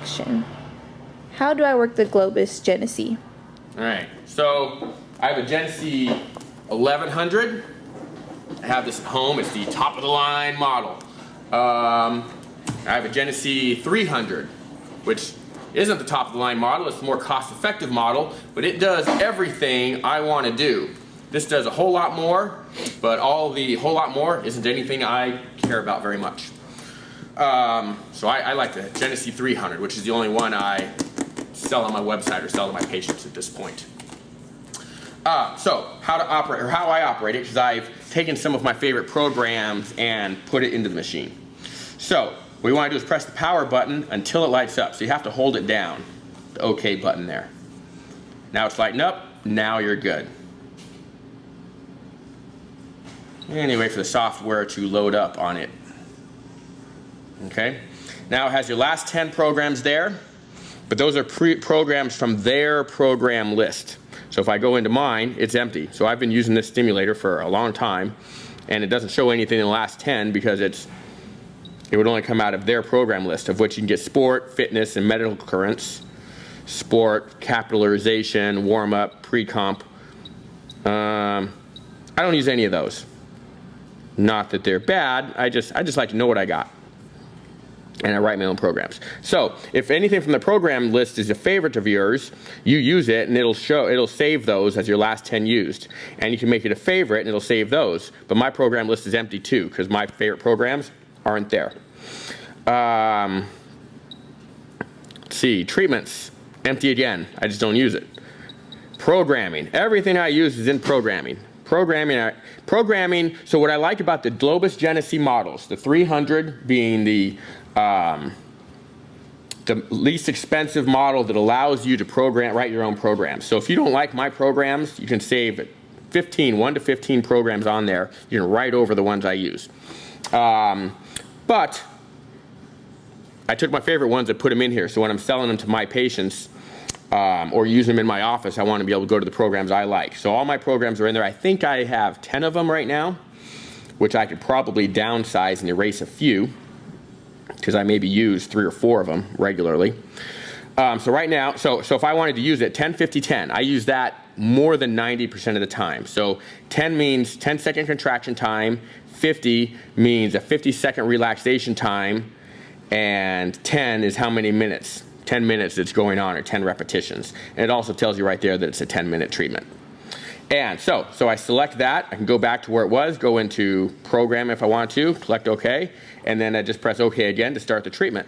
action. How do I work the Globus Genesy? All right, so I have a Genesy 1100. I have this at home. It's the top of the line model. I have a Genesy 300, which isn't the top of the line model. It's the more cost effective model, but it does everything I want to do. This does a whole lot more, but all the whole lot more isn't anything I care about very much. So I like the Genesy 300, which is the only one I sell on my website or sell to my patients at this point. So how to operate, or how I operate it, because I've taken some of my favorite programs and put it into the machine. So what you want to do is press the power button until it lights up. So you have to hold it down, the OK button there. Now it's lighting up. Now you're good. And you wait for the software to load up on it. Okay. Now it has your last 10 programs there, but those are programs from their program list. So if I go into mine, it's empty. So I've been using this stimulator for a long time, and it doesn't show anything in the last 10 because it would only come out of their program list, of which you can get sport, fitness, and medical currents, sport, capitalization, warm-up, pre-comp. I don't use any of those. Not that they're bad, I just like to know what I got. And I write my own programs. So if anything from the program list is a favorite of yours, you use it and it'll save those as your last 10 used. And you can make it a favorite and it'll save those. But my program list is empty too, because my favorite programs aren't there. Let's see, treatments, empty again. I just don't use it. Programming, everything I use is in programming. Programming, so what I like about the Globus Genesy models, the 300 being the least expensive model that allows you to write your own programs. So if you don't like my programs, you can save 1 to 15 programs on there. You can write over the ones I use. But I took my favorite ones and put them in here. So when I'm selling them to my patients or use them in my office, I want to be able to go to the programs I like. So all my programs are in there. I think I have 10 of them right now, which I could probably downsize and erase a few, because I maybe use 3 or 4 of them regularly. So right now, so if I wanted to use it, 10, 50, 10, I use that more than 90% of the time. So 10 means 10-second contraction time, 50 means a 50-second relaxation time, and 10 is how many minutes, 10 minutes it's going on, or 10 repetitions. And it also tells you right there that it's a 10-minute treatment. And so I select that. I can go back to where it was, go into program if I want to, select OK, and then I just press OK again to start the treatment.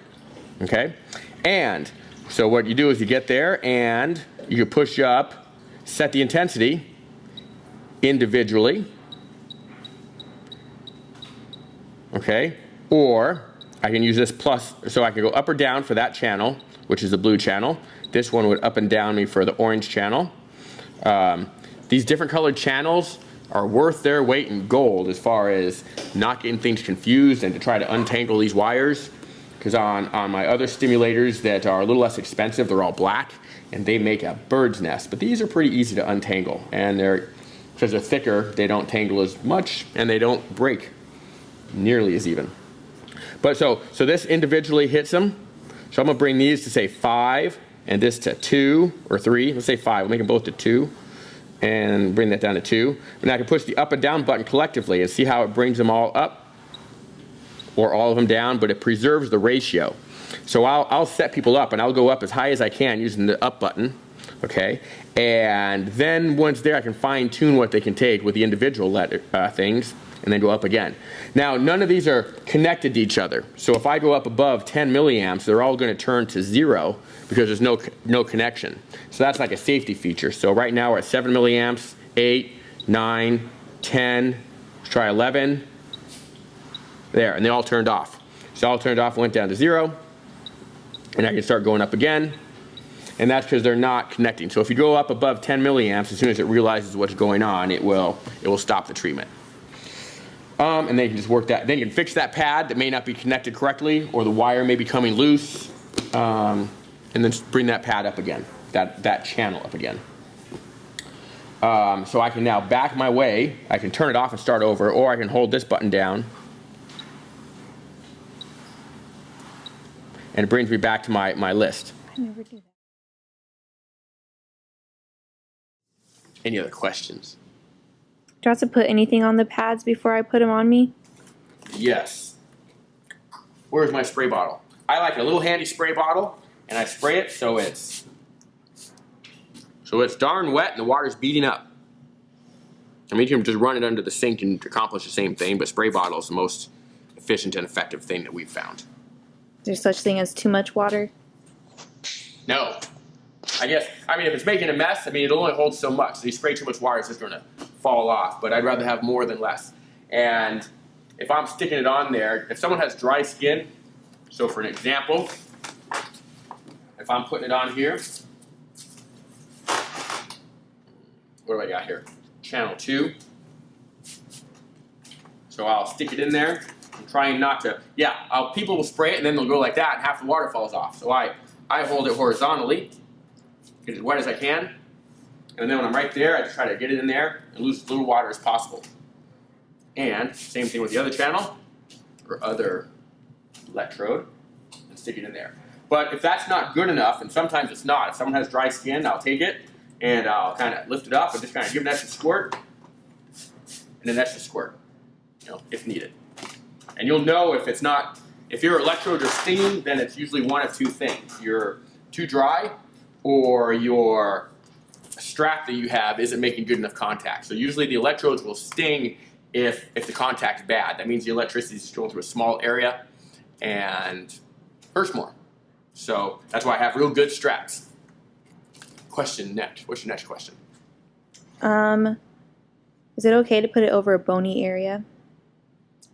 Okay? And so what you do is you get there and you can push up, set the intensity individually. Okay? Or I can use this plus, so I can go up or down for that channel, which is the blue channel. This one would up and down me for the orange channel. These different colored channels are worth their weight in gold as far as not getting things confused and to try to untangle these wires. Because on my other stimulators that are a little less expensive, they're all black and they make a bird's nest. But these are pretty easy to untangle, and because they're thicker, they don't tangle as much and they don't break nearly as even. But so this individually hits them. So I'm gonna bring these to say 5 and this to 2 or 3. Let's say 5, we'll make them both to 2. And bring that down to 2. But now I can push the up and down button collectively and see how it brings them all up or all of them down, but it preserves the ratio. So I'll set people up and I'll go up as high as I can using the up button, okay? And then once there, I can fine tune what they can take with the individual things and then go up again. Now, none of these are connected to each other. So if I go up above 10 milliamps, they're all going to turn to 0 because there's no connection. So that's like a safety feature. So right now we're at 7 milliamps, 8, 9, 10, let's try 11. There, and they all turned off. So all turned off, went down to 0, and I can start going up again. And that's because they're not connecting. So if you go up above 10 milliamps, as soon as it realizes what's going on, it will stop the treatment. And then you can just work that. Then you can fix that pad that may not be connected correctly, or the wire may be coming loose, and then just bring that pad up again, that channel up again. So I can now back my way. I can turn it off and start over, or I can hold this button down And it brings me back to my list. I never do that. Any other questions? Do I have to put anything on the pads before I put them on me? Yes. Where's my spray bottle? I like a little handy spray bottle, and I spray it so it's darn wet and the water's beating up. I mean, you can just run it under the sink and accomplish the same thing, but spray bottle is the most efficient and effective thing that we've found. Is there such thing as too much water? No. I mean, if it's making a mess, I mean, it'll only hold so much. So you spray too much water, it's just going to fall off. But I'd rather have more than less. And if I'm sticking it on there, if someone has dry skin, so for an example, if I'm putting it on here, what do I got here? Channel 2. So I'll stick it in there. I'm trying not to, people will spray it and then they'll go like that and half the water falls off. So I hold it horizontally, get it as wet as I can, and then when I'm right there, I just try to get it in there and lose as little water as possible. And same thing with the other channel, or other electrode, and stick it in there. But if that's not good enough, and sometimes it's not, if someone has dry skin, I'll take it, and I'll kind of lift it up and just kind of give an extra squirt, and an extra squirt, if needed. And you'll know if your electrodes are stinging, then it's usually one of two things. You're too dry, or your strap that you have isn't making good enough contact. So usually the electrodes will sting if the contact's bad. That means the electricity is going through a small area and hurts more. So that's why I have real good straps. Question next. What's your next question? Is it okay to put it over a bony area?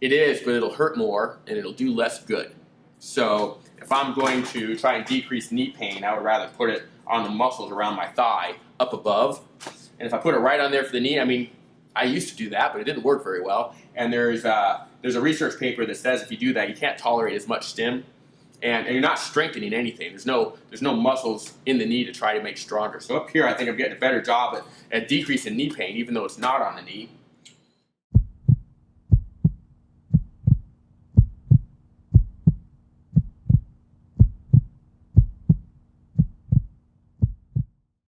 It is, but it'll hurt more and it'll do less good. So if I'm going to try and decrease knee pain, I would rather put it on the muscles around my thigh, up above. And if I put it right on there for the knee, I mean, I used to do that, but it didn't work very well. And there's a research paper that says if you do that, you can't tolerate as much stim, and you're not strengthening anything. There's no muscles in the knee to try to make stronger. So up here, I think I'm getting a better job at decreasing knee pain, even though it's not on the knee.